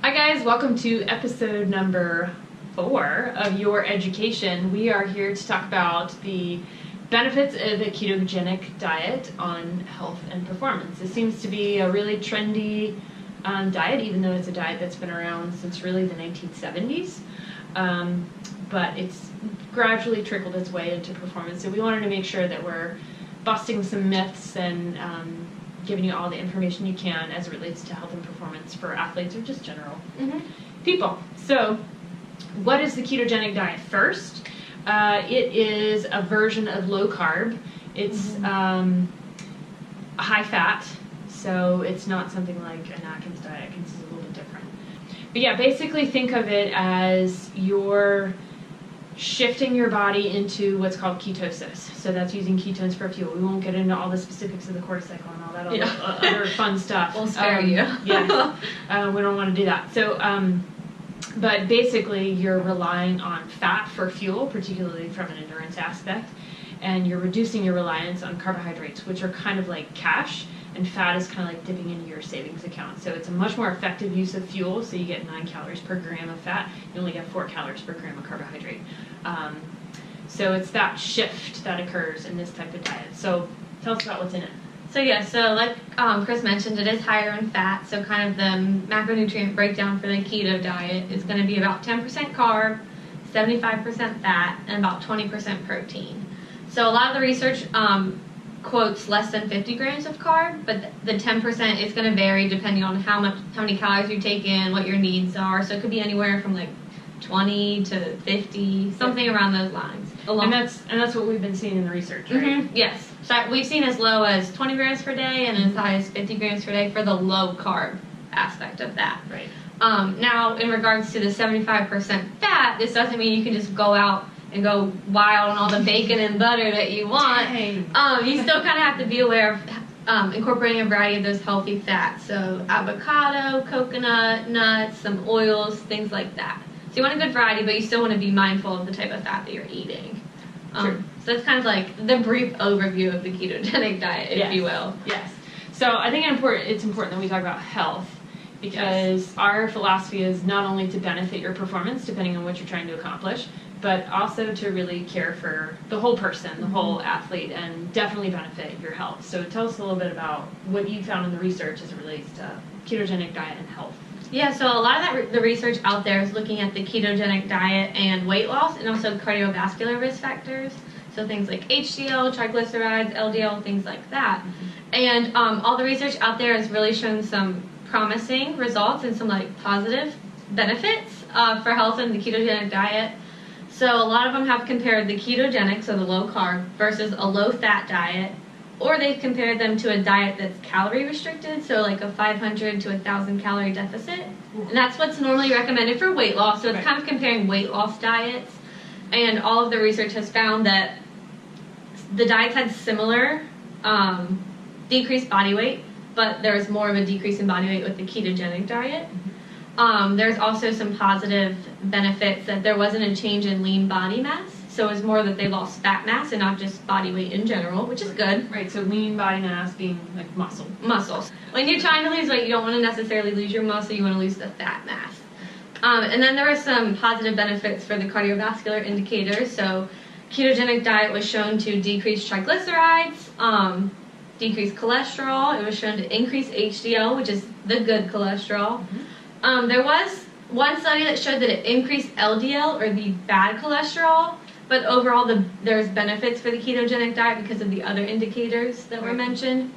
Hi guys, welcome to episode number 4 of Your Education. We are here to talk about the benefits of a ketogenic diet on health and performance. It seems to be a really trendy diet, even though it's a diet that's been around since really the 1970s. But it's gradually trickled its way into performance. So we wanted to make sure that we're busting some myths and giving you all the information you can as it relates to health and performance for athletes or just general people. So what is the ketogenic diet first? It is a version of low carb. It's high fat, so it's not something like an Atkins diet. Atkins is a little bit different. But yeah, basically think of it as you're shifting your body into what's called ketosis. So that's using ketones for fuel. We won't get into all the specifics of the quarter cycle and all that other fun stuff. We'll spare you. Yes. We don't want to do that. So, but basically you're relying on fat for fuel, particularly from an endurance aspect, and you're reducing your reliance on carbohydrates, which are kind of like cash, and fat is kind of like dipping into your savings account. So it's a much more effective use of fuel. So you get 9 calories per gram of fat. You only get 4 calories per gram of carbohydrate. So it's that shift that occurs in this type of diet. So tell us about what's in it. So like Chris mentioned, it is higher in fat. So kind of the macronutrient breakdown for the keto diet is going to be about 10% carb, 75% fat, and about 20% protein. So a lot of the research quotes less than 50 grams of carb, but the 10% is going to vary depending on how many calories you take in, what your needs are. So it could be anywhere from like 20 to 50, something around those lines. And that's what we've been seeing in the research, right? Yes. So we've seen as low as 20 grams per day and as high as 50 grams per day for the low carb aspect of that. Right. Now, in regards to the 75% fat, this doesn't mean you can just go out and go wild on all the bacon and butter that you want. You still kind of have to be aware of incorporating a variety of those healthy fats. So avocado, coconut, nuts, some oils, things like that. So you want a good variety, but you still want to be mindful of the type of fat that you're eating. Sure. So that's kind of like the brief overview of the ketogenic diet, if you will. Yes. So I think it's important that we talk about health, because our philosophy is not only to benefit your performance, depending on what you're trying to accomplish, but also to really care for the whole person, the whole athlete, and definitely benefit your health. So tell us a little bit about what you found in the research as it relates to ketogenic diet and health. Yeah, so a lot of the research out there is looking at the ketogenic diet and weight loss, and also cardiovascular risk factors. So things like HDL, triglycerides, LDL, things like that. And all the research out there has really shown some promising results and some like positive benefits for health in the ketogenic diet. So a lot of them have compared the ketogenic, so the low carb, versus a low fat diet, or they've compared them to a diet that's calorie restricted, so like a 500 to 1,000 calorie deficit. And that's what's normally recommended for weight loss. So it's kind of comparing weight loss diets. And all of the research has found that the diets had similar decreased body weight, but there's more of a decrease in body weight with the ketogenic diet. There's also some positive benefits that there wasn't a change in lean body mass. So it was more that they lost fat mass and not just body weight in general, which is good. Right, so lean body mass being like muscles. When you're trying to lose weight, you don't want to necessarily lose your muscle, you want to lose the fat mass. And then there were some positive benefits for the cardiovascular indicators. So ketogenic diet was shown to decrease triglycerides, decrease cholesterol. It was shown to increase HDL, which is the good cholesterol. There was one study that showed that it increased LDL, or the bad cholesterol, but overall there's benefits for the ketogenic diet because of the other indicators that were mentioned.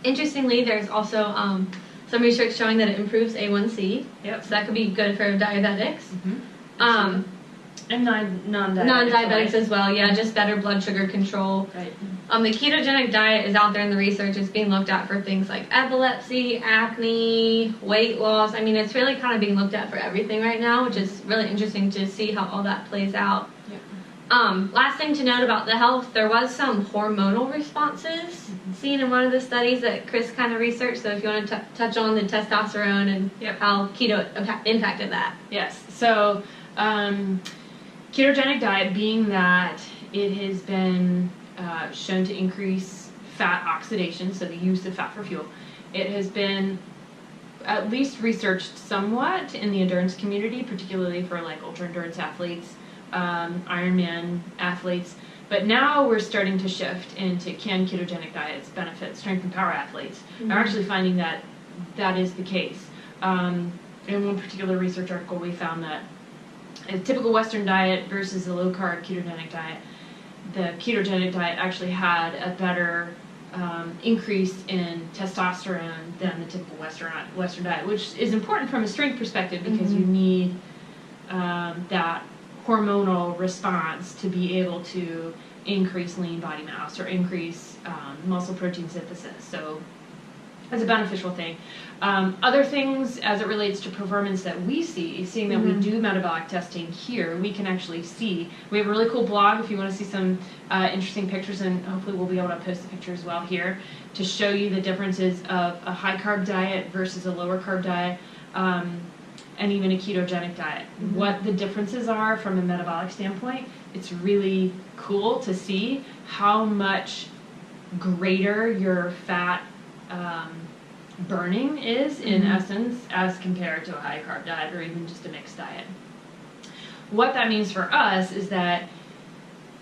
Interestingly, there's also some research showing that it improves A1C, so that could be good for diabetics. And non-diabetics. Non-diabetics as well, just better blood sugar control. Right. The ketogenic diet is out there in the research. It's being looked at for things like epilepsy, acne, weight loss. I mean, it's really kind of being looked at for everything right now, which is really interesting to see how all that plays out. Last thing to note about the health, there was some hormonal responses seen in one of the studies that Chris kind of researched. So if you want to touch on the testosterone and how keto impacted that. Yes. So ketogenic diet, being that it has been shown to increase fat oxidation, so the use of fat for fuel, it has been at least researched somewhat in the endurance community, particularly for like ultra endurance athletes, Ironman athletes. But now we're starting to shift into can ketogenic diets benefit strength and power athletes. Mm-hmm. Are actually finding that that is the case. In one particular research article, we found that a typical Western diet versus a low-carb ketogenic diet, the ketogenic diet actually had a better increase in testosterone than the typical Western diet, which is important from a strength perspective because you need that hormonal response to be able to increase lean body mass or increase muscle protein synthesis. So that's a beneficial thing. Other things as it relates to performance that we see, seeing that we do metabolic testing here, we can actually see. We have a really cool blog if you want to see some interesting pictures, and hopefully we'll be able to post the picture as well here to show you the differences of a high carb diet versus a lower carb diet, and even a ketogenic diet. What the differences are from a metabolic standpoint. It's really cool to see how much greater your fat burning is in essence as compared to a high carb diet or even just a mixed diet. What that means for us is that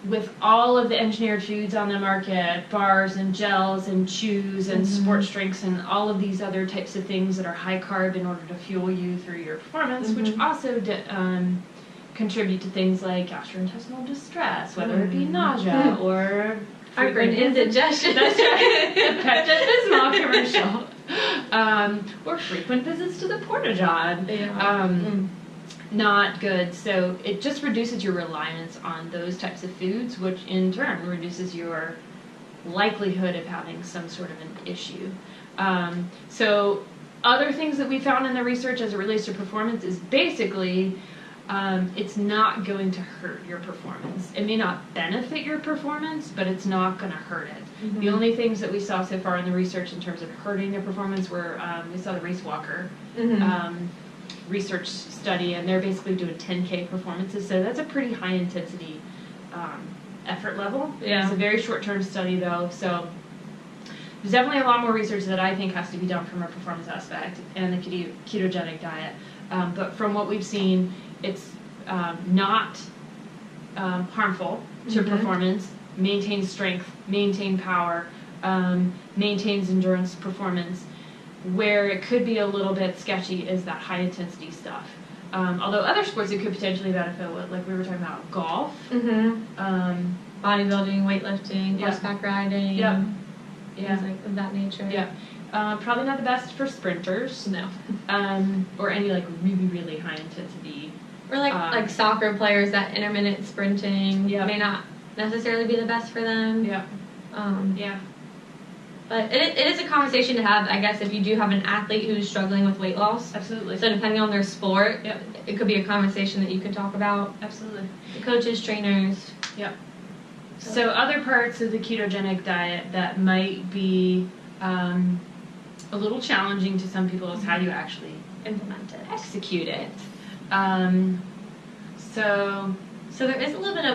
with all of the engineered foods on the market, bars and gels and chews and sports drinks and all of these other types of things that are high carb in order to fuel you through your performance, which also contribute to things like gastrointestinal distress, whether it be nausea or frequent indigestion. That's right. The Pepto-Bismol commercial. Or frequent visits to the Porta-John. Not good. So it just reduces your reliance on those types of foods, which in turn reduces your likelihood of having some sort of an issue. So other things that we found in the research as it relates to performance is basically it's not going to hurt your performance. It may not benefit your performance, but it's not going to hurt it. The only things that we saw so far in the research in terms of hurting the performance were we saw the Race Walker research study, and they're basically doing 10K performances, so that's a pretty high intensity effort level. It's a very short-term study though, so there's definitely a lot more research that I think has to be done from a performance aspect and the ketogenic diet. But from what we've seen, it's not harmful to performance, maintains strength, maintains power, maintains endurance performance. Where it could be a little bit sketchy is that high intensity stuff. Although other sports it could potentially benefit, like we were talking about golf, bodybuilding, weightlifting, horseback riding, things like of that nature. Probably not the best for sprinters. No. Or any like really, really high intensity. Or like soccer players, that intermittent sprinting may not necessarily be the best for them. But it is a conversation to have, I guess, if you do have an athlete who's struggling with weight loss. Absolutely. So depending on their sport, it could be a conversation that you could talk about. Absolutely. The coaches, trainers. So other parts of the ketogenic diet that might be a little challenging to some people is how do you actually implement it, execute it. So there is a little bit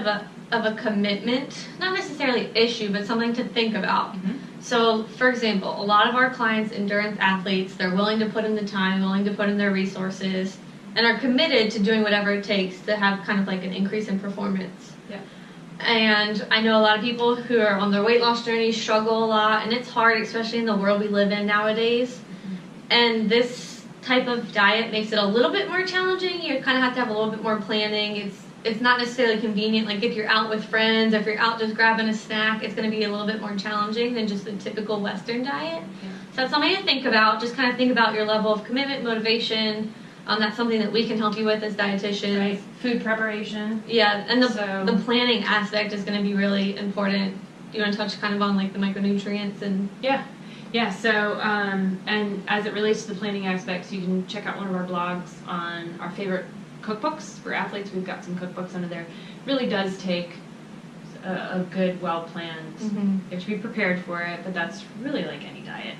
of a commitment, not necessarily issue, but something to think about. So, for example, a lot of our clients, endurance athletes, they're willing to put in the time, willing to put in their resources, and are committed to doing whatever it takes to have kind of like an increase in performance. And I know a lot of people who are on their weight loss journey struggle a lot, and it's hard, especially in the world we live in nowadays. And this type of diet makes it a little bit more challenging. You kind of have to have a little bit more planning. It's not necessarily convenient. Like if you're out with friends, if you're out just grabbing a snack, it's going to be a little bit more challenging than just the typical Western diet. So it's something to think about. Just kind of think about your level of commitment, motivation. That's something that we can help you with as dietitians. Right. Food preparation. And the planning aspect is going to be really important. Do you want to touch kind of on like the micronutrients and? So and as it relates to the planning aspects, you can check out one of our blogs on our favorite cookbooks for athletes. We've got some cookbooks under there. It really does take a good, well-planned. You have to be prepared for it, but that's really like any diet.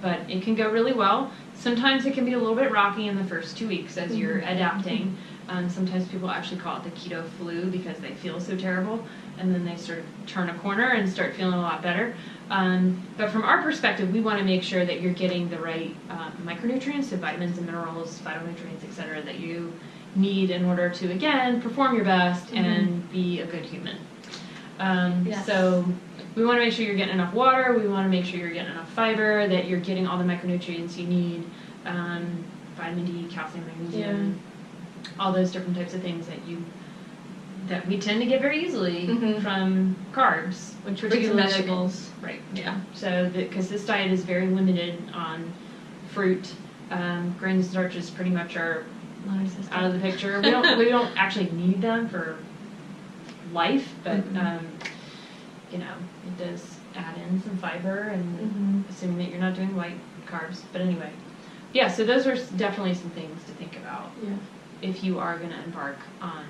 But it can go really well. Sometimes it can be a little bit rocky in the first 2 weeks as you're adapting. Sometimes people actually call it the keto flu because they feel so terrible, and then they sort of turn a corner and start feeling a lot better. But from our perspective, we want to make sure that you're getting the right micronutrients, so vitamins and minerals, phytonutrients, etc., that you need in order to, again, perform your best and be a good human. So we want to make sure you're getting enough water, we want to make sure you're getting enough fiber, that you're getting all the micronutrients you need, vitamin D, calcium, magnesium, all those different types of things that we tend to get very easily from carbs, which particularly vegetables. Right. Yeah. So because this diet is very limited on fruit, grains and starches pretty much are out of the picture. We don't actually need them for life, but you know, it does add in some fiber, and assuming that you're not doing white carbs. But anyway, yeah. So those are definitely some things to think about if you are going to embark on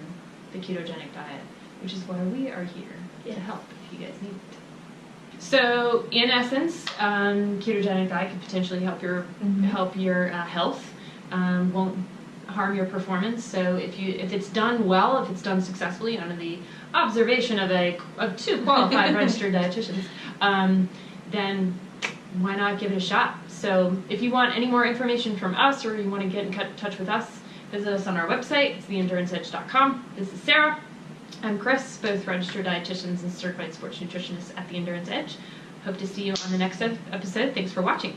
the ketogenic diet, which is why we are here to help if you guys need it. So, in essence, ketogenic diet could potentially help your health. Won't harm your performance. So, if it's done well, if it's done successfully under the observation of two qualified registered dietitians, then why not give it a shot? So, if you want any more information from us, or you want to get in touch with us, visit us on our website. It's theenduranceedge.com. This is Sarah. I'm Chris, both registered dietitians and certified sports nutritionists at The Endurance Edge. Hope to see you on the next episode. Thanks for watching.